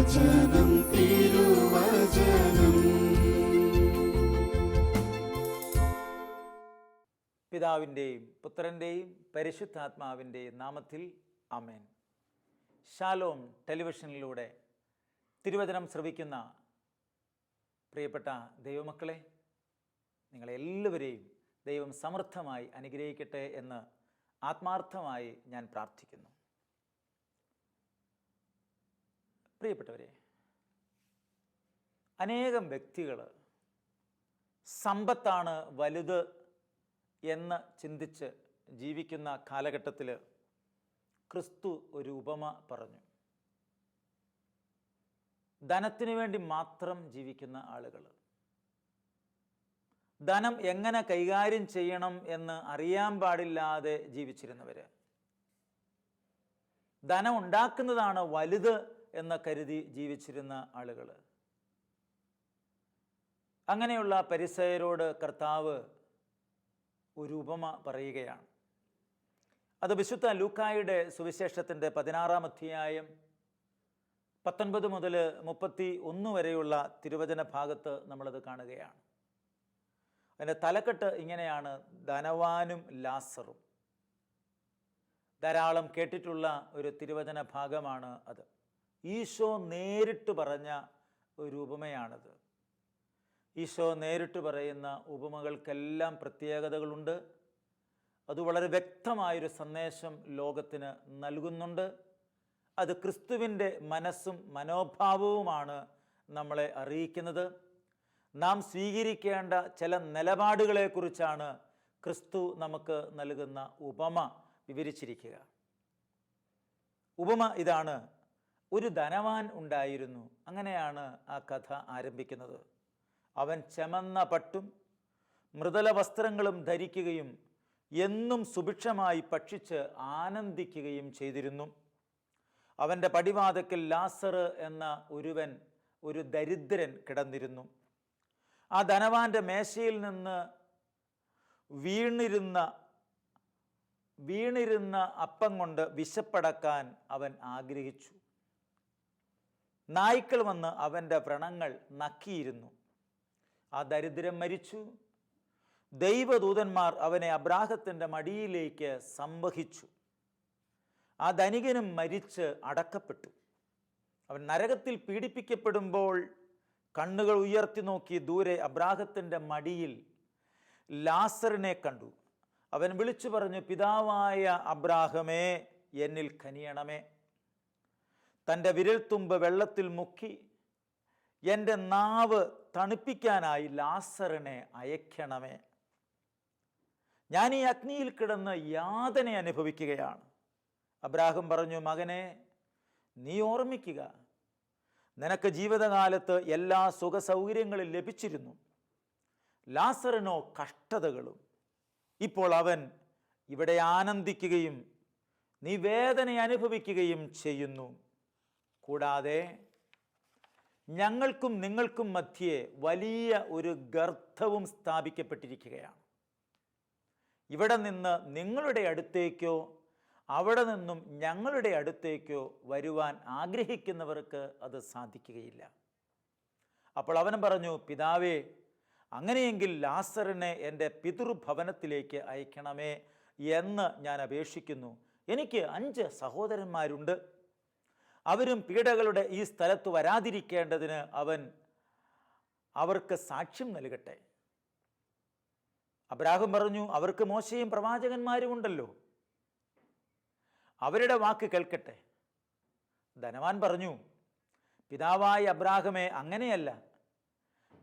തിരുവചനം തിരുവചനം. പിതാവിൻ്റെയും പുത്രൻ്റെയും പരിശുദ്ധാത്മാവിൻ്റെയും നാമത്തിൽ ആമേൻ. ഷാലോം ടെലിവിഷനിലൂടെ തിരുവചനം ശ്രവിക്കുന്ന പ്രിയപ്പെട്ട ദൈവമക്കളെ, നിങ്ങളെല്ലാവരെയും ദൈവം സമൃദ്ധമായി അനുഗ്രഹിക്കട്ടെ എന്ന് ആത്മാർത്ഥമായി ഞാൻ പ്രാർത്ഥിക്കുന്നു. പ്രിയപ്പെട്ടവരെ, അനേകം വ്യക്തികൾ സമ്പത്താണ് വലുത് എന്ന് ചിന്തിച്ച് ജീവിക്കുന്ന കാലഘട്ടത്തിൽ ക്രിസ്തു ഒരു ഉപമ പറഞ്ഞു. ധനത്തിനു വേണ്ടി മാത്രം ജീവിക്കുന്ന ആളുകൾ, ധനം എങ്ങനെ കൈകാര്യം ചെയ്യണം എന്ന് അറിയാൻ പാടില്ലാതെ ജീവിച്ചിരുന്നവർ, ധനം ഉണ്ടാക്കുന്നതാണ് വലുത് എന്ന് കരുതി ജീവിച്ചിരുന്ന ആളുകൾ, അങ്ങനെയുള്ള പരിസയരോട് കർത്താവ് ഒരു ഉപമ പറയുകയാണ്. അത് വിശുദ്ധ ലൂക്കായുടെ സുവിശേഷത്തിൻ്റെ 16-ാം അധ്യായം 19 മുതൽ 31 വരെയുള്ള തിരുവചന ഭാഗത്ത് നമ്മളത് കാണുകയാണ്. അതിൻ്റെ തലക്കെട്ട് ഇങ്ങനെയാണ്: ധനവാനും ലാസറും. ധാരാളം കേട്ടിട്ടുള്ള ഒരു തിരുവചന ഭാഗമാണ് അത്. ഈശോ നേരിട്ട് പറഞ്ഞ ഒരു ഉപമയാണത്. ഈശോ നേരിട്ട് പറയുന്ന ഉപമകൾക്കെല്ലാം പ്രത്യേകതകളുണ്ട്. അത് വളരെ വ്യക്തമായൊരു സന്ദേശം ലോകത്തിന് നൽകുന്നുണ്ട്. അത് ക്രിസ്തുവിൻ്റെ മനസ്സും മനോഭാവവുമാണ് നമ്മളെ അറിയിക്കുന്നത്. നാം സ്വീകരിക്കേണ്ട ചില നിലപാടുകളെക്കുറിച്ചാണ് ക്രിസ്തു നമുക്ക് നൽകുന്ന ഉപമ വിവരിച്ചിരിക്കുക. ഉപമ ഇതാണ്: ഒരു ധനവാൻ ഉണ്ടായിരുന്നു. അങ്ങനെയാണ് ആ കഥ ആരംഭിക്കുന്നത്. അവൻ ചെമന്ന പട്ടും മൃദുല വസ്ത്രങ്ങളും ധരിക്കുകയും എന്നും സുഭിക്ഷമായി ഭക്ഷിച്ച് ആനന്ദിക്കുകയും ചെയ്തിരുന്നു. അവൻ്റെ പടിവാതിൽക്കൽ ലാസർ എന്ന ഒരു ദരിദ്രൻ കിടന്നിരുന്നു. ആ ധനവാന്റെ മേശയിൽ നിന്ന് വീണിരുന്ന അപ്പം കൊണ്ട് വിശപ്പടക്കാൻ അവൻ ആഗ്രഹിച്ചു. നായ്ക്കൾ വന്ന് അവൻ്റെ വ്രണങ്ങൾ നക്കിയിരുന്നു. ആ ദരിദ്രൻ മരിച്ചു. ദൈവദൂതന്മാർ അവനെ അബ്രാഹത്തിൻ്റെ മടിയിലേക്ക് സംവഹിച്ചു. ആ ധനികനും മരിച്ച് അടക്കപ്പെട്ടു. അവൻ നരകത്തിൽ പീഡിപ്പിക്കപ്പെടുമ്പോൾ കണ്ണുകൾ ഉയർത്തി നോക്കി ദൂരെ അബ്രാഹത്തിൻ്റെ മടിയിൽ ലാസറിനെ കണ്ടു. അവൻ വിളിച്ചു പറഞ്ഞു: പിതാവായ അബ്രാഹമേ, എന്നിൽ കനിയണമേ. തൻ്റെ വിരൽത്തുമ്പ് വെള്ളത്തിൽ മുക്കി എൻ്റെ നാവ് തണുപ്പിക്കാനായി ലാസറിനെ അയക്കണമേ. ഞാൻ ഈ അഗ്നിയിൽ കിടന്ന് യാതന അനുഭവിക്കുകയാണ്. അബ്രാഹം പറഞ്ഞു: മകനെ, നീ ഓർമ്മിക്കുക, നിനക്ക് ജീവിതകാലത്ത് എല്ലാ സുഖസൗകര്യങ്ങളും ലഭിച്ചിരുന്നു. ലാസറിനോ കഷ്ടതകളും. ഇപ്പോൾ അവൻ ഇവിടെ ആനന്ദിക്കുകയും നീ വേദന അനുഭവിക്കുകയും ചെയ്യുന്നു. കൂടാതെ ഞങ്ങൾക്കും നിങ്ങൾക്കും മധ്യേ വലിയ ഒരു ഗർത്തവും സ്ഥാപിക്കപ്പെട്ടിരിക്കുകയാണ്. ഇവിടെ നിന്ന് നിങ്ങളുടെ അടുത്തേക്കോ അവിടെ നിന്നും ഞങ്ങളുടെ അടുത്തേക്കോ വരുവാൻ ആഗ്രഹിക്കുന്നവർക്ക് അത് സാധിക്കുകയില്ല. അപ്പോൾ അവൻ പറഞ്ഞു: പിതാവേ, അങ്ങനെയെങ്കിൽ ലാസറിനെ എൻ്റെ പിതൃഭവനത്തിലേക്ക് അയക്കണമേ എന്ന് ഞാൻ അപേക്ഷിക്കുന്നു. എനിക്ക് 5 സഹോദരന്മാരുണ്ട്. അവരും പീഡകളുടെ ഈ സ്ഥലത്ത് വരാതിരിക്കേണ്ടതിന് അവൻ അവർക്ക് സാക്ഷ്യം നൽകട്ടെ. അബ്രാഹം പറഞ്ഞു: അവർക്ക് മോശയും പ്രവാചകന്മാരും ഉണ്ടല്ലോ, അവരുടെ വാക്ക് കേൾക്കട്ടെ. ധനവാൻ പറഞ്ഞു: പിതാവായ അബ്രാഹമേ, അങ്ങനെയല്ല.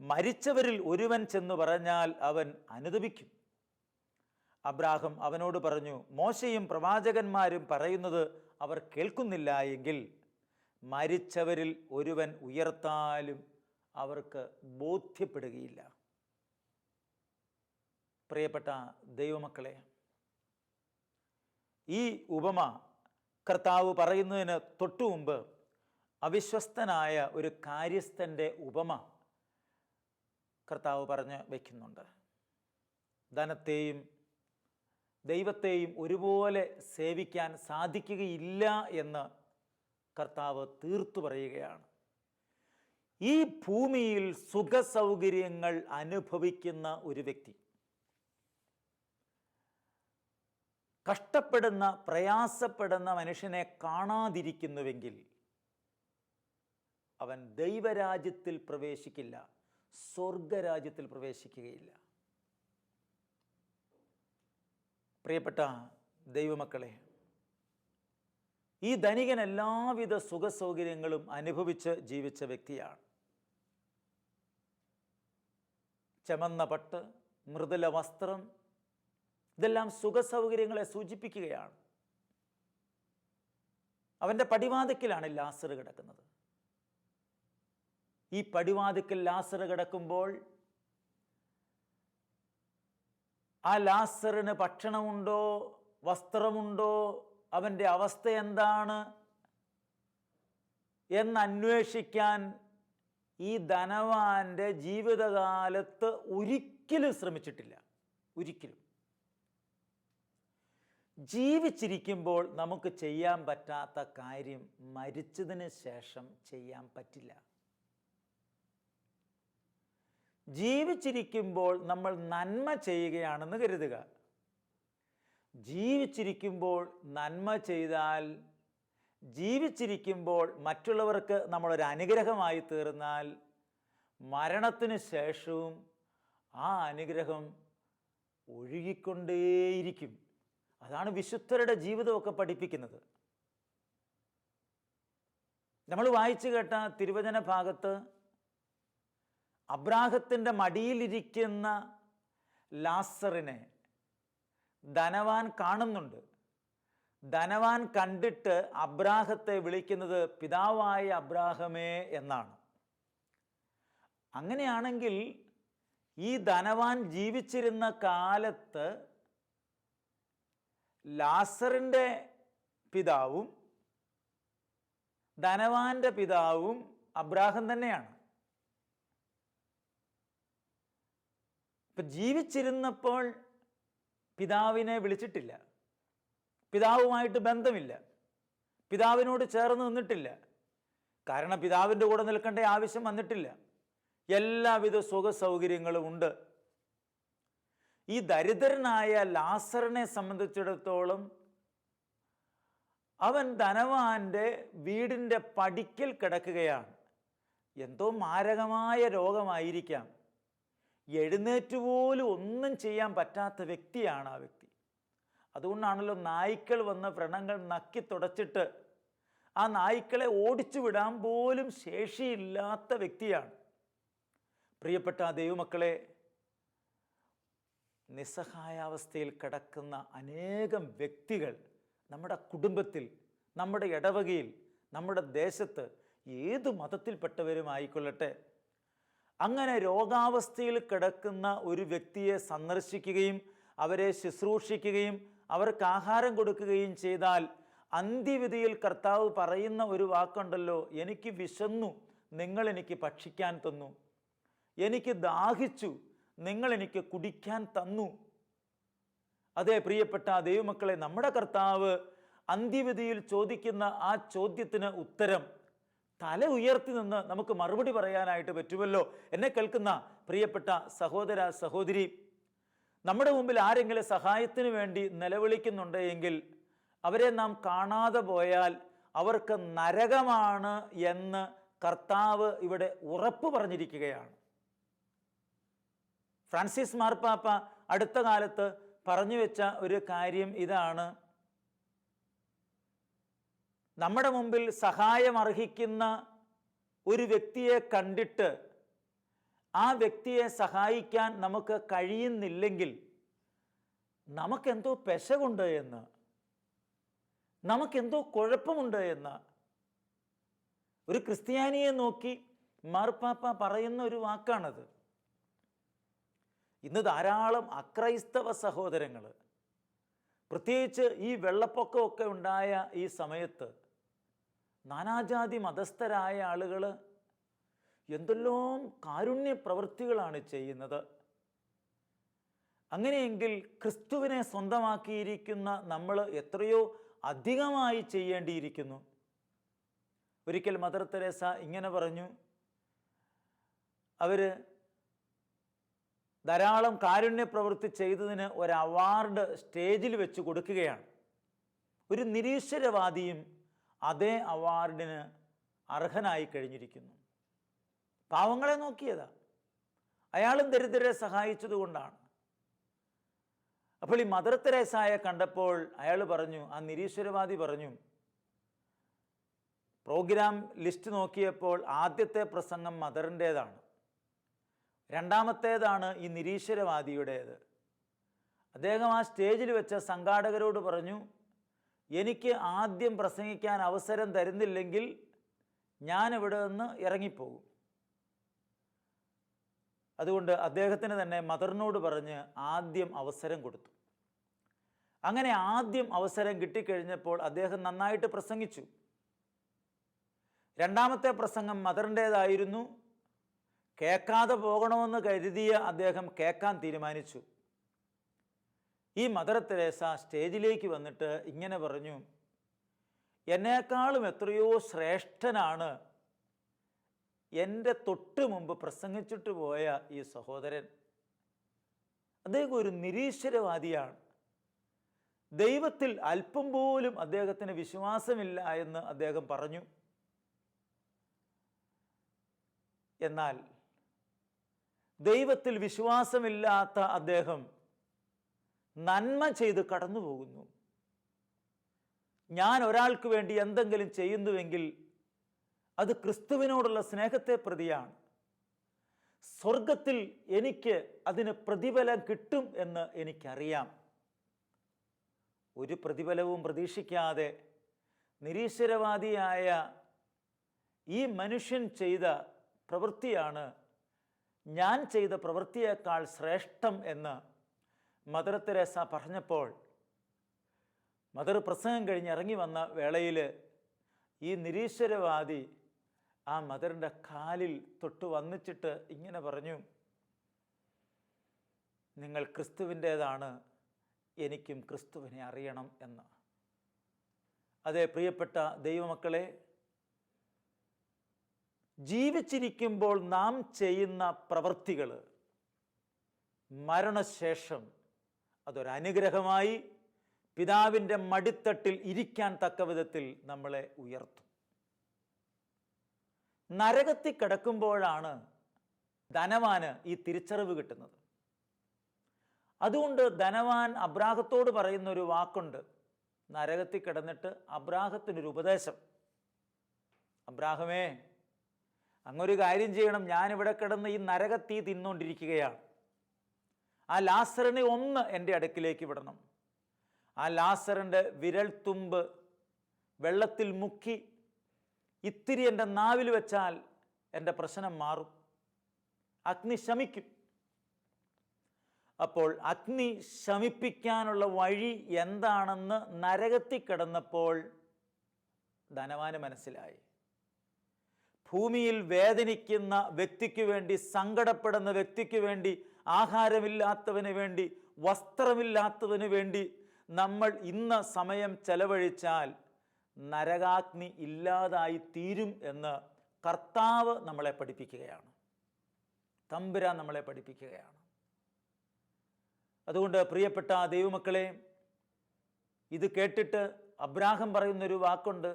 മരിച്ചവരിൽ ഒരുവൻ ചെന്ന് പറഞ്ഞാൽ അവൻ അനുതപിക്കും. അബ്രാഹം അവനോട് പറഞ്ഞു: മോശയും പ്രവാചകന്മാരും പറയുന്നത് അവർ കേൾക്കുന്നില്ല എങ്കിൽ മരിച്ചവരിൽ ഒരുവൻ ഉയർത്താലും അവർക്ക് ബോധ്യപ്പെടുകയില്ല. പ്രിയപ്പെട്ട ദൈവമക്കളെ, ഈ ഉപമ കർത്താവ് പറയുന്നതിന് തൊട്ടു മുമ്പ് അവിശ്വസ്തനായ ഒരു കാര്യസ്ഥൻ്റെ ഉപമ കർത്താവ് പറഞ്ഞു വയ്ക്കുന്നുണ്ട്. ധനത്തെയും ദൈവത്തെയും ഒരുപോലെ സേവിക്കാൻ സാധിക്കുകയില്ല എന്ന് കർത്താവ് തീർത്തു പറയുകയാണ്. ഈ ഭൂമിയിൽ സുഖസൗകര്യങ്ങൾ അനുഭവിക്കുന്ന ഒരു വ്യക്തി, കഷ്ടപ്പെടുന്ന പ്രയാസപ്പെടുന്ന മനുഷ്യനെ കാണാതിരിക്കുന്നുവെങ്കിൽ അവൻ ദൈവരാജ്യത്തിൽ പ്രവേശിക്കില്ല, സ്വർഗരാജ്യത്തിൽ പ്രവേശിക്കുകയില്ല. പ്രിയപ്പെട്ട ദൈവമക്കളെ, ഈ ധനികൻ എല്ലാവിധ സുഖസൗകര്യങ്ങളും അനുഭവിച്ച് ജീവിച്ച വ്യക്തിയാണ്. ചമന്ന പട്ട്, മൃദുല വസ്ത്രം, ഇതെല്ലാം സുഖസൗകര്യങ്ങളെ സൂചിപ്പിക്കുകയാണ്. അവൻ്റെ പടിവാതിക്കലാണ് ലാസർ കിടക്കുന്നത്. ഈ പടിവാതിക്കൽ ലാസർ കിടക്കുമ്പോൾ ആ ലാസറിന് ഭക്ഷണമുണ്ടോ, വസ്ത്രമുണ്ടോ, അവൻ്റെ അവസ്ഥ എന്താണ് എന്നന്വേഷിക്കാൻ ഈ ധനവാന്റെ ജീവിതകാലത്ത് ഒരിക്കലും ശ്രമിച്ചിട്ടില്ല. ഒരിക്കലും. ജീവിച്ചിരിക്കുമ്പോൾ നമുക്ക് ചെയ്യാൻ പറ്റാത്ത കാര്യം മരിച്ചതിന് ശേഷം ചെയ്യാൻ പറ്റില്ല. ജീവിച്ചിരിക്കുമ്പോൾ നമ്മൾ നന്മ ചെയ്യുകയാണെന്ന് കരുതുക. ജീവിച്ചിരിക്കുമ്പോൾ നന്മ ചെയ്താൽ, ജീവിച്ചിരിക്കുമ്പോൾ മറ്റുള്ളവർക്ക് നമ്മളൊരു അനുഗ്രഹമായി തീർന്നാൽ, മരണത്തിന് ശേഷവും ആ അനുഗ്രഹം ഒഴുകിക്കൊണ്ടേയിരിക്കും. അതാണ് വിശുദ്ധരുടെ ജീവിതമൊക്കെ പഠിപ്പിക്കുന്നത്. നമ്മൾ വായിച്ചു കേട്ട തിരുവചന ഭാഗത്ത് അബ്രാഹത്തിൻ്റെ മടിയിലിരിക്കുന്ന ലാസറിനെ ധനവാൻ കാണുന്നുണ്ട്. ധനവാൻ കണ്ടിട്ട് അബ്രാഹത്തെ വിളിക്കുന്നത് പിതാവായ അബ്രാഹമേ എന്നാണ്. അങ്ങനെയാണെങ്കിൽ ഈ ധനവാൻ ജീവിച്ചിരുന്ന കാലത്ത് ലാസറിൻ്റെ പിതാവും ധനവാന്റെ പിതാവും അബ്രാഹം തന്നെയാണ്. ഇപ്പം ജീവിച്ചിരുന്നപ്പോൾ പിതാവിനെ വിളിച്ചിട്ടില്ല, പിതാവുമായിട്ട് ബന്ധമില്ല, പിതാവിനോട് ചേർന്ന് നിന്നിട്ടില്ല. കാരണം പിതാവിൻ്റെ കൂടെ നിൽക്കേണ്ട ആവശ്യം വന്നിട്ടില്ല. എല്ലാവിധ സുഖ സൗകര്യങ്ങളും ഉണ്ട്. ഈ ദരിദ്രനായ ലാസറിനെ സംബന്ധിച്ചിടത്തോളം അവൻ ധനവാന്റെ വീടിൻ്റെ പടിക്കൽ കിടക്കുകയാണ്. എന്തോ മാരകമായ രോഗമായിരിക്കാം. എഴുന്നേറ്റുപോലും ഒന്നും ചെയ്യാൻ പറ്റാത്ത വ്യക്തിയാണ് ആ വ്യക്തി. അതുകൊണ്ടാണല്ലോ നായ്ക്കൾ വന്ന് വ്രണങ്ങൾ നക്കി തുടച്ചിട്ട് ആ നായ്ക്കളെ ഓടിച്ചു വിടാൻ പോലും ശേഷിയില്ലാത്ത വ്യക്തിയാണ്. പ്രിയപ്പെട്ട ദൈവമക്കളെ, നിസ്സഹായാവസ്ഥയിൽ കിടക്കുന്ന അനേകം വ്യക്തികൾ നമ്മുടെ കുടുംബത്തിൽ, നമ്മുടെ ഇടവകയിൽ, നമ്മുടെ ദേശത്ത്, ഏതു മതത്തിൽപ്പെട്ടവരുമായിക്കൊള്ളട്ടെ, അങ്ങനെ രോഗാവസ്ഥയിൽ കിടക്കുന്ന ഒരു വ്യക്തിയെ സന്ദർശിക്കുകയും അവരെ ശുശ്രൂഷിക്കുകയും അവർക്ക് ആഹാരം കൊടുക്കുകയും ചെയ്താൽ അന്ത്യവിധിയിൽ കർത്താവ് പറയുന്ന ഒരു വാക്കുണ്ടല്ലോ, എനിക്ക് വിശന്നു, നിങ്ങൾ എനിക്ക് ഭക്ഷിക്കാൻ തന്നു, എനിക്ക് ദാഹിച്ചു, നിങ്ങൾ എനിക്ക് കുടിക്കാൻ തന്നു. അതേ പ്രിയപ്പെട്ട ദൈവമക്കളെ, നമ്മുടെ കർത്താവ് അന്ത്യവിധിയിൽ ചോദിക്കുന്ന ആ ചോദ്യത്തിന് ഉത്തരം തല ഉയർത്തി നിന്ന് നമുക്ക് മറുപടി പറയാനായിട്ട് പറ്റുമല്ലോ. എന്നെ കേൾക്കുന്ന പ്രിയപ്പെട്ട സഹോദര സഹോദരി, നമ്മുടെ മുമ്പിൽ ആരെങ്കിലും സഹായത്തിന് വേണ്ടി നിലവിളിക്കുന്നുണ്ട് എങ്കിൽ അവരെ നാം കാണാതെ പോയാൽ അവർക്ക് നരകമാണ് എന്ന് കർത്താവ് ഇവിടെ ഉറപ്പ് പറഞ്ഞിരിക്കുകയാണ്. ഫ്രാൻസിസ് മാർപ്പാപ്പ അടുത്ത കാലത്ത് പറഞ്ഞു വെച്ച ഒരു കാര്യം ഇതാണ്: നമ്മുടെ മുമ്പിൽ സഹായം അർഹിക്കുന്ന ഒരു വ്യക്തിയെ കണ്ടിട്ട് ആ വ്യക്തിയെ സഹായിക്കാൻ നമുക്ക് കഴിയുന്നില്ലെങ്കിൽ നമുക്കെന്തോ പെശകുണ്ട് എന്ന്, നമുക്കെന്തോ കുഴപ്പമുണ്ട് എന്ന് ഒരു ക്രിസ്ത്യാനിയെ നോക്കി മാർപ്പാപ്പ പറയുന്ന ഒരു വാക്കാണത്. ഇന്ന് ധാരാളം അക്രൈസ്തവ സഹോദരങ്ങൾ, പ്രത്യേകിച്ച് ഈ വെള്ളപ്പൊക്കമൊക്കെ ഉണ്ടായ ഈ സമയത്ത് നാനാജാതി മതസ്ഥരായ ആളുകൾ എന്തെല്ലാം കാരുണ്യ പ്രവൃത്തികളാണ് ചെയ്യുന്നത്. അങ്ങനെയെങ്കിൽ ക്രിസ്തുവിനെ സ്വന്തമാക്കിയിരിക്കുന്ന നമ്മൾ എത്രയോ അധികമായി ചെയ്യേണ്ടിയിരിക്കുന്നു. ഒരിക്കൽ മദർ തെരേസ ഇങ്ങനെ പറഞ്ഞു: അവർ ധാരാളം കാരുണ്യ പ്രവൃത്തി ചെയ്തതിന് ഒരു അവാർഡ് സ്റ്റേജിൽ വെച്ച് കൊടുക്കുകയാണ്. ഒരു നിരീശ്വരവാദിയും അതേ അവാർഡിന് അർഹനായി കഴിഞ്ഞിരിക്കുന്നു. പാവങ്ങളെ നോക്കിയതാ, അയാളും ദരിദ്രരെ സഹായിച്ചതുകൊണ്ടാണ്. അപ്പോൾ ഈ മദർ തെരേസയെ കണ്ടപ്പോൾ അയാൾ പറഞ്ഞു, ആ നിരീശ്വരവാദി പറഞ്ഞു, പ്രോഗ്രാം ലിസ്റ്റ് നോക്കിയപ്പോൾ ആദ്യത്തെ പ്രസംഗം മദറിൻ്റേതാണ്, രണ്ടാമത്തേതാണ് ഈ നിരീശ്വരവാദിയുടേത്. അദ്ദേഹം ആ സ്റ്റേജിൽ വെച്ച സംഘാടകരോട് പറഞ്ഞു, എനിക്ക് ആദ്യം പ്രസംഗിക്കാൻ അവസരം തരുന്നില്ലെങ്കിൽ ഞാനിവിടെ നിന്ന് ഇറങ്ങിപ്പോകും. അതുകൊണ്ട് അദ്ദേഹത്തിന് തന്നെ മദറിനോട് പറഞ്ഞ് ആദ്യം അവസരം കൊടുത്തു. അങ്ങനെ ആദ്യം അവസരം കിട്ടിക്കഴിഞ്ഞപ്പോൾ അദ്ദേഹം നന്നായിട്ട് പ്രസംഗിച്ചു. രണ്ടാമത്തെ പ്രസംഗം മദറിൻ്റേതായിരുന്നു. കേൾക്കാതെ പോകണമെന്ന് കരുതിയ അദ്ദേഹം കേൾക്കാൻ തീരുമാനിച്ചു. ഈ മദർ തെരേസ സ്റ്റേജിലേക്ക് വന്നിട്ട് ഇങ്ങനെ പറഞ്ഞു, എന്നേക്കാളും എത്രയോ ശ്രേഷ്ഠനാണ് എൻ്റെ തൊട്ട് മുമ്പ് പ്രസംഗിച്ചിട്ട് പോയ ഈ സഹോദരൻ. അദ്ദേഹം ഒരു നിരീശ്വരവാദിയാണ്. ദൈവത്തിൽ അല്പം പോലും അദ്ദേഹത്തിന് വിശ്വാസമില്ല എന്ന് അദ്ദേഹം പറഞ്ഞു. എന്നാൽ ദൈവത്തിൽ വിശ്വാസമില്ലാത്ത അദ്ദേഹം നന്മ ചെയ്ത് കടന്നു പോകുന്നു. ഞാൻ ഒരാൾക്ക് വേണ്ടി എന്തെങ്കിലും ചെയ്യുന്നുവെങ്കിൽ അത് ക്രിസ്തുവിനോടുള്ള സ്നേഹത്തെ പ്രതിയാണ്. സ്വർഗത്തിൽ എനിക്ക് അതിന് പ്രതിഫലം കിട്ടും എന്ന് എനിക്കറിയാം. ഒരു പ്രതിഫലവും പ്രതീക്ഷിക്കാതെ നിരീശ്വരവാദിയായ ഈ മനുഷ്യൻ ചെയ്ത പ്രവൃത്തിയാണ് ഞാൻ ചെയ്ത പ്രവൃത്തിയേക്കാൾ ശ്രേഷ്ഠം എന്ന് മദർ തെരേസ പറഞ്ഞപ്പോൾ, മദർ പ്രസംഗം കഴിഞ്ഞ് ഇറങ്ങി വന്ന വേളയിൽ ഈ നിരീശ്വരവാദി ആ മദറിൻ്റെ കാലിൽ തൊട്ട് വന്നിച്ചിട്ട് ഇങ്ങനെ പറഞ്ഞു, നിങ്ങൾ ക്രിസ്തുവിൻ്റേതാണ്, എനിക്കും ക്രിസ്തുവിനെ അറിയണം എന്ന്. അതേ പ്രിയപ്പെട്ട ദൈവമക്കളെ, ജീവിച്ചിരിക്കുമ്പോൾ നാം ചെയ്യുന്ന പ്രവൃത്തികൾ മരണശേഷം അതൊരനുഗ്രഹമായി പിതാവിൻ്റെ മടിത്തട്ടിൽ ഇരിക്കാൻ തക്ക വിധത്തിൽ നമ്മളെ ഉയർത്തും. നരകത്തിൽ കിടക്കുമ്പോഴാണ് ധനവാന് ഈ തിരിച്ചറിവ് കിട്ടുന്നത്. അതുകൊണ്ട് ധനവാൻ അബ്രാഹത്തോട് പറയുന്നൊരു വാക്കുണ്ട്. നരകത്തിൽ കിടന്നിട്ട് അബ്രാഹത്തിനൊരു ഉപദേശം, അബ്രാഹമേ, അങ്ങൊരു കാര്യം ചെയ്യണം, ഞാനിവിടെ കിടന്ന് ഈ നരകത്തീ തിന്നുകൊണ്ടിരിക്കുകയാണ്. ആ ലാസറിനെ ഒന്ന് എൻ്റെ അടുക്കിലേക്ക് വിടണം. ആ ലാസറിൻ്റെ വിരൽ തുമ്പ് വെള്ളത്തിൽ മുക്കി ഇത്തിരി എൻ്റെ നാവിൽ വെച്ചാൽ എൻ്റെ പ്രശ്നം മാറും, അഗ്നി ശമിക്കും. അപ്പോൾ അഗ്നി ശമിപ്പിക്കാനുള്ള വഴി എന്താണെന്ന് നരകത്തിൽ കിടന്നപ്പോൾ ധനവാന് മനസ്സിലായി. ഭൂമിയിൽ വേദനിക്കുന്ന വ്യക്തിക്ക് വേണ്ടി, സങ്കടപ്പെടുന്ന വ്യക്തിക്ക് വേണ്ടി, ആഹാരമില്ലാത്തവന് വേണ്ടി, വസ്ത്രമില്ലാത്തവന് വേണ്ടി നമ്മൾ ഇന്ന് സമയം ചെലവഴിച്ചാൽ നരകാഗ്നി ഇല്ലാതായി തീരും എന്ന് കർത്താവ് നമ്മളെ പഠിപ്പിക്കുകയാണ്, തമ്പുരാൻ നമ്മളെ പഠിപ്പിക്കുകയാണ്. അതുകൊണ്ട് പ്രിയപ്പെട്ട ദൈവമക്കളെ, ഇത് കേട്ടിട്ട് അബ്രാഹാം പറയുന്നൊരു വാക്കുണ്ട്,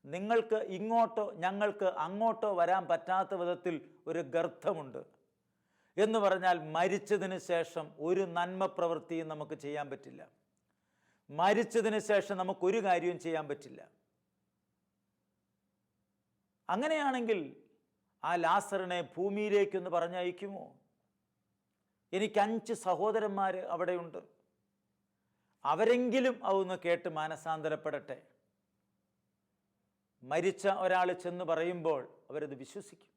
നിങ്ങൾക്ക് ഇങ്ങോട്ടോ ഞങ്ങൾക്ക് അങ്ങോട്ടോ വരാൻ പറ്റാത്ത വിധത്തിൽ ഒരു ഗർത്തമുണ്ട് എന്ന് പറഞ്ഞാൽ മരിച്ചതിന് ശേഷം ഒരു നന്മ പ്രവൃത്തിയും നമുക്ക് ചെയ്യാൻ പറ്റില്ല. മരിച്ചതിന് ശേഷം നമുക്കൊരു കാര്യവും ചെയ്യാൻ പറ്റില്ല. അങ്ങനെയാണെങ്കിൽ ആ ലാസറിനെ ഭൂമിയിലേക്കൊന്ന് പറഞ്ഞയക്കുമോ? എനിക്ക് 5 സഹോദരന്മാർ അവിടെയുണ്ട്, അവരെങ്കിലും അതൊന്ന് കേട്ട് മാനസാന്തരപ്പെടട്ടെ. മരിച്ച ഒരാൾ ചെന്ന് പറയുമ്പോൾ അവരത് വിശ്വസിക്കും.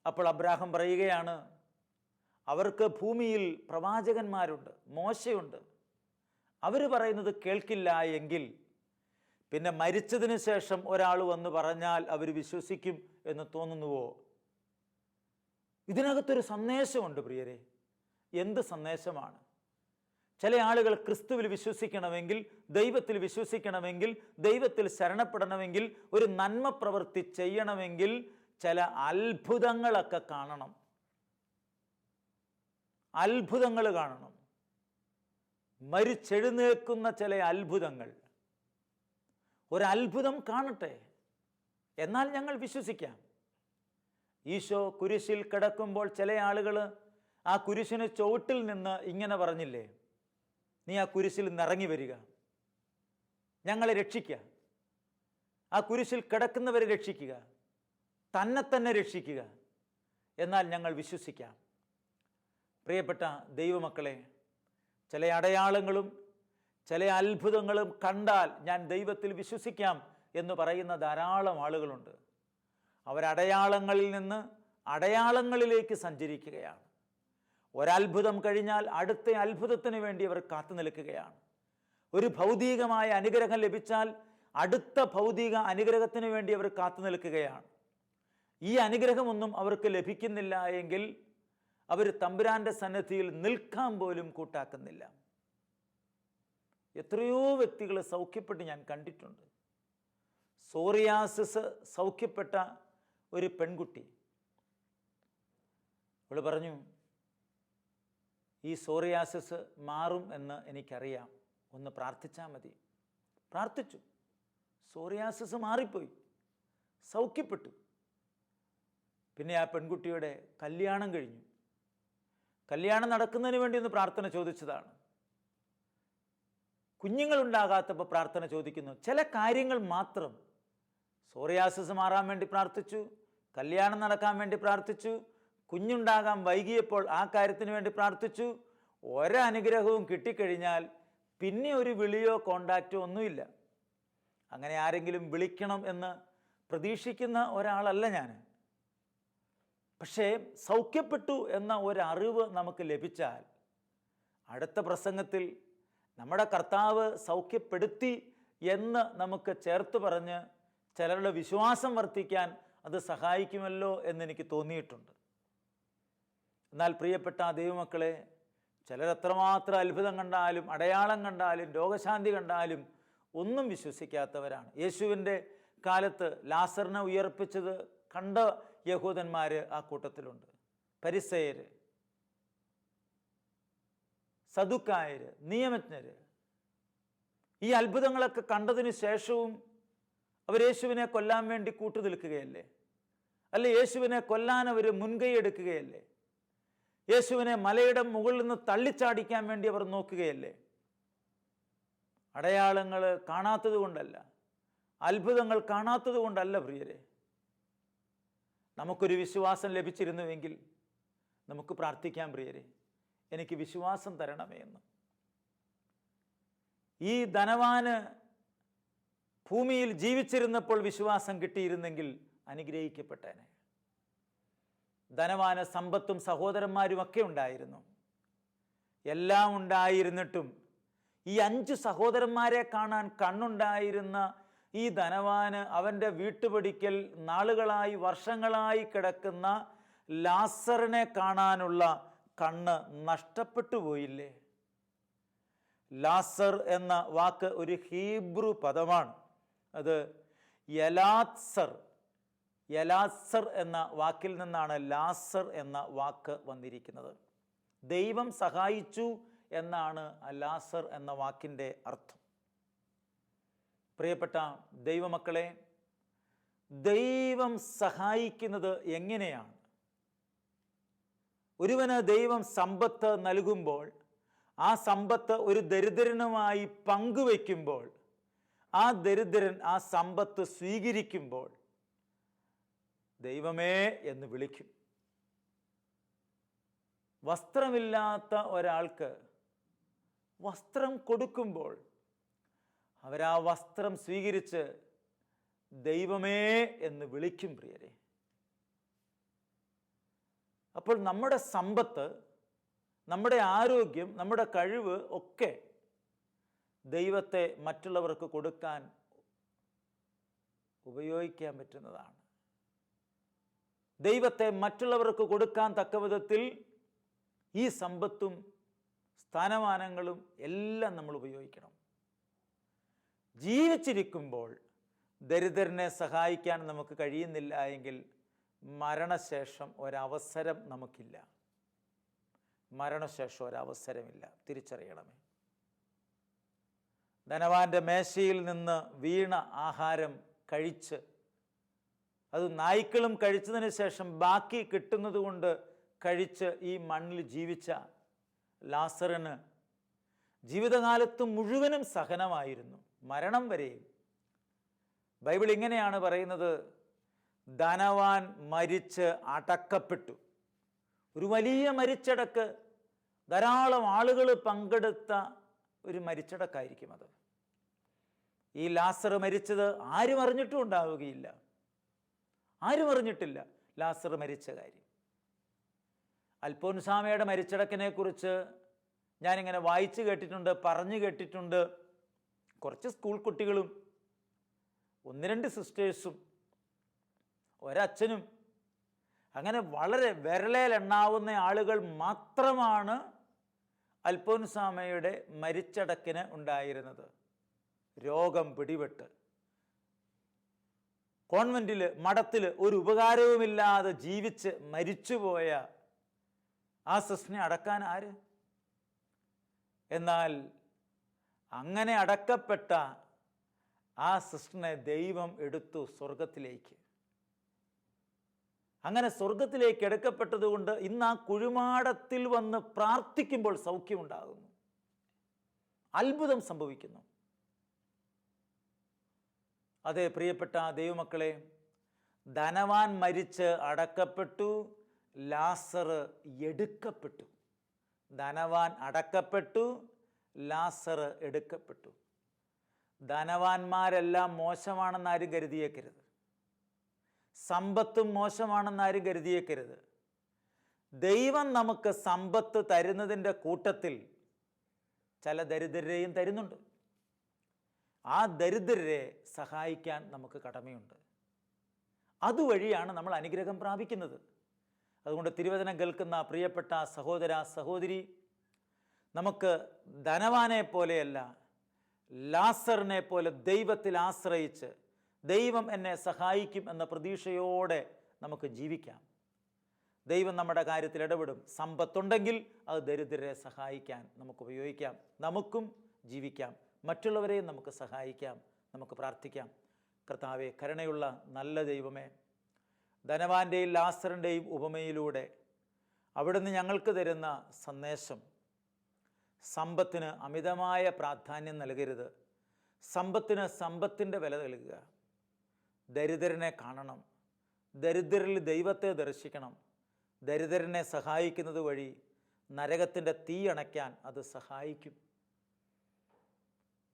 അപ്പോൾ അബ്രാഹാം പറയുകയാണ്, അവർക്ക് ഭൂമിയിൽ പ്രവാചകന്മാരുണ്ട്, മോശയുണ്ട്, അവർ പറയുന്നത് കേൾക്കില്ല എങ്കിൽ പിന്നെ മരിച്ചതിന് ശേഷം ഒരാൾ വന്ന് പറഞ്ഞാൽ അവർ വിശ്വസിക്കും എന്ന് തോന്നുന്നുവോ? ഇതിനകത്തൊരു സന്ദേശമുണ്ട് പ്രിയരെ. എന്ത് സന്ദേശമാണ്? ചില ആളുകൾ ക്രിസ്തുവിൽ വിശ്വസിക്കണമെങ്കിൽ, ദൈവത്തിൽ വിശ്വസിക്കണമെങ്കിൽ, ദൈവത്തിൽ ശരണപ്പെടണമെങ്കിൽ, ഒരു നന്മ പ്രവൃത്തി ചെയ്യണമെങ്കിൽ ചില അത്ഭുതങ്ങളൊക്കെ കാണണം. അത്ഭുതങ്ങൾ കാണണം. മരിച്ചെഴുന്നേൽക്കുന്ന ചില അത്ഭുതങ്ങൾ. ഒരത്ഭുതം കാണട്ടെ, എന്നാൽ ഞങ്ങൾ വിശ്വസിക്കാം. ഈശോ കുരിശിൽ കിടക്കുമ്പോൾ ചില ആളുകൾ ആ കുരിശിന് ചുവട്ടിൽ നിന്ന് ഇങ്ങനെ പറഞ്ഞില്ലേ, നീ ആ കുരിശിൽ നിന്നിറങ്ങി വരിക, ഞങ്ങളെ രക്ഷിക്കുക, ആ കുരിശിൽ കിടക്കുന്നവരെ രക്ഷിക്കുക, തന്നെ രക്ഷിക്കുക, എന്നാൽ ഞങ്ങൾ വിശ്വസിക്കാം. പ്രിയപ്പെട്ട ദൈവമക്കളെ, ചില അടയാളങ്ങളും ചില അത്ഭുതങ്ങളും കണ്ടാൽ ഞാൻ ദൈവത്തിൽ വിശ്വസിക്കാം എന്ന് പറയുന്ന ധാരാളം ആളുകളുണ്ട്. അവരടയാളങ്ങളിൽ നിന്ന് അടയാളങ്ങളിലേക്ക് സഞ്ചരിക്കുകയാണ്. ഒരത്ഭുതം കഴിഞ്ഞാൽ അടുത്ത അത്ഭുതത്തിന് വേണ്ടി അവർ കാത്തു നിൽക്കുകയാണ്. ഒരു ഭൗതികമായ അനുഗ്രഹം ലഭിച്ചാൽ അടുത്ത ഭൗതിക അനുഗ്രഹത്തിന് വേണ്ടി അവർ കാത്തു നിൽക്കുകയാണ്. ഈ അനുഗ്രഹമൊന്നും അവർക്ക് ലഭിക്കുന്നില്ല എങ്കിൽ അവർ തമ്പുരാൻ്റെ സന്നിധിയിൽ നിൽക്കാൻ പോലും കൂട്ടാക്കുന്നില്ല. എത്രയോ വ്യക്തികൾ സൗഖ്യപ്പെട്ട് ഞാൻ കണ്ടിട്ടുണ്ട്. സോറിയാസിസ് സൗഖ്യപ്പെട്ട ഒരു പെൺകുട്ടി, അവൾ പറഞ്ഞു, ഈ സോറിയാസിസ് മാറും എന്ന് എനിക്കറിയാം, ഒന്ന് പ്രാർത്ഥിച്ചാൽ മതി. പ്രാർത്ഥിച്ചു, സോറിയാസിസ് മാറിപ്പോയി, സൗഖ്യപ്പെട്ടു. പിന്നെ ആ പെൺകുട്ടിയുടെ കല്യാണം കഴിഞ്ഞു. കല്യാണം നടക്കുന്നതിന് വേണ്ടി ഒന്ന് പ്രാർത്ഥന ചോദിച്ചതാണ്. കുഞ്ഞുങ്ങളുണ്ടാകാത്തപ്പോൾ പ്രാർത്ഥന ചോദിക്കുന്നു. ചില കാര്യങ്ങൾ മാത്രം. സോറിയാസിസ് മാറാൻ വേണ്ടി പ്രാർത്ഥിച്ചു, കല്യാണം നടക്കാൻ വേണ്ടി പ്രാർത്ഥിച്ചു, കുഞ്ഞുണ്ടാകാൻ വൈകിയപ്പോൾ ആ കാര്യത്തിന് വേണ്ടി പ്രാർത്ഥിച്ചു. ഒരനുഗ്രഹവും കിട്ടിക്കഴിഞ്ഞാൽ പിന്നെ ഒരു വിളിയോ കോണ്ടാക്റ്റോ ഒന്നുമില്ല. അങ്ങനെ ആരെങ്കിലും വിളിക്കണം എന്ന് പ്രതീക്ഷിക്കുന്ന ഒരാളല്ല ഞാൻ. പക്ഷേ സൗഖ്യപ്പെട്ടു എന്ന ഒരറിവ് നമുക്ക് ലഭിച്ചാൽ അടുത്ത പ്രസംഗത്തിൽ നമ്മുടെ കർത്താവ് സൗഖ്യപ്പെടുത്തി എന്ന് നമുക്ക് ചേർത്ത് പറഞ്ഞ് ചിലരുടെ വിശ്വാസം വർദ്ധിക്കാൻ അത് സഹായിക്കുമല്ലോ എന്നെനിക്ക് തോന്നിയിട്ടുണ്ട്. എന്നാൽ പ്രിയപ്പെട്ട ദൈവമക്കളെ, ചിലരെത്രമാത്രം അത്ഭുതം കണ്ടാലും അടയാളം കണ്ടാലും രോഗശാന്തി കണ്ടാലും ഒന്നും വിശ്വസിക്കാത്തവരാണ്. യേശുവിൻ്റെ കാലത്ത് ലാസറിനെ ഉയർപ്പിച്ചത് കണ്ട യഹൂദന്മാർ ആ കൂട്ടത്തിലുണ്ട്. പരിസയർ, സദുക്കായർ, നിയമജ്ഞർ. ഈ അത്ഭുതങ്ങളൊക്കെ കണ്ടതിന് ശേഷവും അവർ യേശുവിനെ കൊല്ലാൻ വേണ്ടി കൂട്ടുനിൽക്കുകയല്ലേ? അല്ലെ, യേശുവിനെ കൊല്ലാൻ അവർ മുൻകൈ എടുക്കുകയല്ലേ? യേശുവിനെ മലയുടെ മുകളിൽ നിന്ന് തള്ളിച്ചാടിക്കാൻ വേണ്ടി അവർ നോക്കുകയല്ലേ? അടയാളങ്ങൾ കാണാത്തത് കൊണ്ടല്ല, അത്ഭുതങ്ങൾ കാണാത്തത് കൊണ്ടല്ല പ്രിയരെ. നമുക്കൊരു വിശ്വാസം ലഭിച്ചിരുന്നുവെങ്കിൽ നമുക്ക് പ്രാർത്ഥിക്കാം, പ്രിയരെ, എനിക്ക് വിശ്വാസം തരണമേ എന്ന്. ഈ ധനവാന് ഭൂമിയിൽ ജീവിച്ചിരുന്നപ്പോൾ വിശ്വാസം കിട്ടിയിരുന്നെങ്കിൽ അനുഗ്രഹിക്കപ്പെട്ടേനെ. ധനവാന് സമ്പത്തും സഹോദരന്മാരും ഒക്കെ ഉണ്ടായിരുന്നു. എല്ലാം ഉണ്ടായിരുന്നിട്ടും ഈ 5 സഹോദരന്മാരെ കാണാൻ കണ്ണുണ്ടായിരുന്ന ഈ ധനവാന് അവൻ്റെ വീട്ടുപടിക്കൽ നാളുകളായി വർഷങ്ങളായി കിടക്കുന്ന ലാസറിനെ കാണാനുള്ള കണ്ണ് നഷ്ടപ്പെട്ടു പോയില്ലേ? ലാസർ എന്ന വാക്ക് ഒരു ഹീബ്രു പദമാണ്. അത് യലാത്സർ എന്ന വാക്കിൽ നിന്നാണ് ലാസർ എന്ന വാക്ക് വന്നിരിക്കുന്നത്. ദൈവം സഹായിച്ചു എന്നാണ് ലാസർ എന്ന വാക്കിൻ്റെ അർത്ഥം. പ്രിയപ്പെട്ട ദൈവമക്കളെ, ദൈവം സഹായിക്കുന്നത് എങ്ങനെയാണ്? ഒരുവന് ദൈവം സമ്പത്ത് നൽകുമ്പോൾ ആ സമ്പത്ത് ഒരു ദരിദ്രനുമായി പങ്കുവയ്ക്കുമ്പോൾ ആ ദരിദ്രൻ ആ സമ്പത്ത് സ്വീകരിക്കുമ്പോൾ ദൈവമേ എന്ന് വിളിക്കും. വസ്ത്രമില്ലാത്ത ഒരാൾക്ക് വസ്ത്രം കൊടുക്കുമ്പോൾ അവരാ വസ്ത്രം സ്വീകരിച്ച് ദൈവമേ എന്ന് വിളിക്കും പ്രിയരെ. അപ്പോൾ നമ്മുടെ സമ്പത്ത്, നമ്മുടെ ആരോഗ്യം, നമ്മുടെ കഴിവ് ഒക്കെ ദൈവത്തെ മറ്റുള്ളവർക്ക് കൊടുക്കാൻ ഉപയോഗിക്കാൻ പറ്റുന്നതാണ്. ദൈവത്തെ മറ്റുള്ളവർക്ക് കൊടുക്കാൻ തക്കവിധത്തിൽ ഈ സമ്പത്തും സ്ഥാനമാനങ്ങളും എല്ലാം നമ്മൾ ഉപയോഗിക്കണം. ജീവിച്ചിരിക്കുമ്പോൾ ദരിദ്രനെ സഹായിക്കാൻ നമുക്ക് കഴിയുന്നില്ല എങ്കിൽ മരണശേഷം ഒരവസരം നമുക്കില്ല. മരണശേഷം ഒരവസരമില്ല, തിരിച്ചറിയണമേ. ധനവാന്റെ മേശയിൽ നിന്ന് വീണ ആഹാരം കഴിച്ച്, അത് നായ്ക്കളും കഴിച്ചതിന് ശേഷം ബാക്കി കിട്ടുന്നത് കൊണ്ട് കഴിച്ച് ഈ മണ്ണിൽ ജീവിച്ച ലാസറിന് ജീവിതകാലത്ത് മുഴുവനും സഹനമായിരുന്നു, മരണം വരെയും. ബൈബിൾ ഇങ്ങനെയാണ് പറയുന്നത്, ധനവാൻ മരിച്ച് അടക്കപ്പെട്ടു. ഒരു വലിയ മരിച്ചടക്ക്, ധാരാളം ആളുകൾ പങ്കെടുത്ത ഒരു മരിച്ചടക്കായിരിക്കും അത്. ഈ ലാസർ മരിച്ചത് ആരും അറിഞ്ഞിട്ടും ഉണ്ടാവുകയില്ല, ആരും അറിഞ്ഞിട്ടില്ല ലാസർ മരിച്ച കാര്യം. അൽഫോൻസാമയുടെ മരിച്ചടക്കിനെ കുറിച്ച് ഞാനിങ്ങനെ വായിച്ചു കേട്ടിട്ടുണ്ട്, പറഞ്ഞു കേട്ടിട്ടുണ്ട്. കുറച്ച് സ്കൂൾ കുട്ടികളും 1-2 സിസ്റ്റേഴ്സും ഒരച്ഛനും, അങ്ങനെ വളരെ വിരലേലെണ്ണാവുന്ന ആളുകൾ മാത്രമാണ് അൽഫോൻസാമയുടെ മരിച്ചടക്കിന് ഉണ്ടായിരുന്നത്. രോഗം പിടിപെട്ട് കോൺവെന്റിൽ, മഠത്തിൽ ഒരു ഉപകാരവുമില്ലാതെ ജീവിച്ച് മരിച്ചുപോയ ആ സിസ്റ്ററിനെ അടക്കാൻ ആര്? എന്നാൽ അങ്ങനെ അടക്കപ്പെട്ട ആ സിസ്റ്ററിനെ ദൈവം എടുത്തു സ്വർഗത്തിലേക്ക്. അങ്ങനെ സ്വർഗത്തിലേക്ക് എടുക്കപ്പെട്ടതുകൊണ്ട് ഇന്ന് ആ കുഴിമാടത്തിൽ വന്ന് പ്രാർത്ഥിക്കുമ്പോൾ സൗഖ്യമുണ്ടാകുന്നു, അത്ഭുതം സംഭവിക്കുന്നു. അതെ പ്രിയപ്പെട്ട ദൈവമക്കളെ, ധനവാൻ മരിച്ച് അടക്കപ്പെട്ടു, ലാസർ എടുക്കപ്പെട്ടു. ധനവാൻ അടക്കപ്പെട്ടു, ലാസർ എടുക്കപ്പെട്ടു. ധനവാന്മാരെല്ലാം മോശമാണെന്നാരും കരുതിയേക്കരുത്, സമ്പത്തും മോശമാണെന്നാരും കരുതിയേക്കരുത്. ദൈവം നമുക്ക് സമ്പത്ത് തരുന്നതിൻ്റെ കൂട്ടത്തിൽ ചില ദരിദ്രരെയും തരുന്നുണ്ട്. ആ ദരിദ്രരെ സഹായിക്കാൻ നമുക്ക് കടമയുണ്ട്. അതുവഴിയാണ് നമ്മൾ അനുഗ്രഹം പ്രാപിക്കുന്നത്. അതുകൊണ്ട് തിരുവചനം കേൾക്കുന്ന പ്രിയപ്പെട്ട സഹോദര സഹോദരി, നമുക്ക് ധനവാനെ പോലെയല്ല, ലാസറിനെ പോലെ ദൈവത്തിൽ ആശ്രയിച്ച് ദൈവം എന്നെ സഹായിക്കും എന്ന പ്രതീക്ഷയോടെ നമുക്ക് ജീവിക്കാം. ദൈവം നമ്മുടെ കാര്യത്തിൽ ഇടപെടും. സമ്പത്തുണ്ടെങ്കിൽ അത് ദരിദ്രരെ സഹായിക്കാൻ നമുക്ക് ഉപയോഗിക്കാം. നമുക്കും ജീവിക്കാം, മറ്റുള്ളവരെയും നമുക്ക് സഹായിക്കാം. നമുക്ക് പ്രാർത്ഥിക്കാം. കർത്താവേ, കരുണയുള്ള നല്ല ദൈവമേ, ധനവാന്റെയും ലാസറിൻ്റെയും ഉപമയിലൂടെ അവിടുന്ന് ഞങ്ങൾക്ക് തരുന്ന സന്ദേശം, സമ്പത്തിന് അമിതമായ പ്രാധാന്യം നൽകരുത്, സമ്പത്തിന് സമ്പത്തിൻ്റെ വില നൽകുക, ദരിദ്രനെ കാണണം, ദരിദ്രരിൽ ദൈവത്തെ ദർശിക്കണം. ദരിദ്രനെ സഹായിക്കുന്നത് വഴി നരകത്തിൻ്റെ തീ അണയ്ക്കാൻ അത് സഹായിക്കും.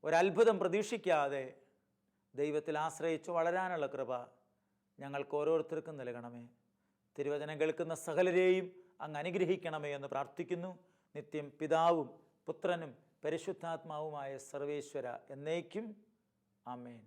ഒരത്ഭുതം പ്രതീക്ഷിക്കാതെ ദൈവത്തിൽ ആശ്രയിച്ച് വളരാനുള്ള കൃപ ഞങ്ങൾക്ക് ഓരോരുത്തർക്കും നൽകണമേ. തിരുവചനം കേൾക്കുന്ന സകലരെയും അങ്ങ് അനുഗ്രഹിക്കണമേ എന്ന് പ്രാർത്ഥിക്കുന്നു. നിത്യം പിതാവും പുത്രനും പരിശുദ്ധാത്മാവുമായ സർവേശ്വര എന്നേക്കും ആമേൻ.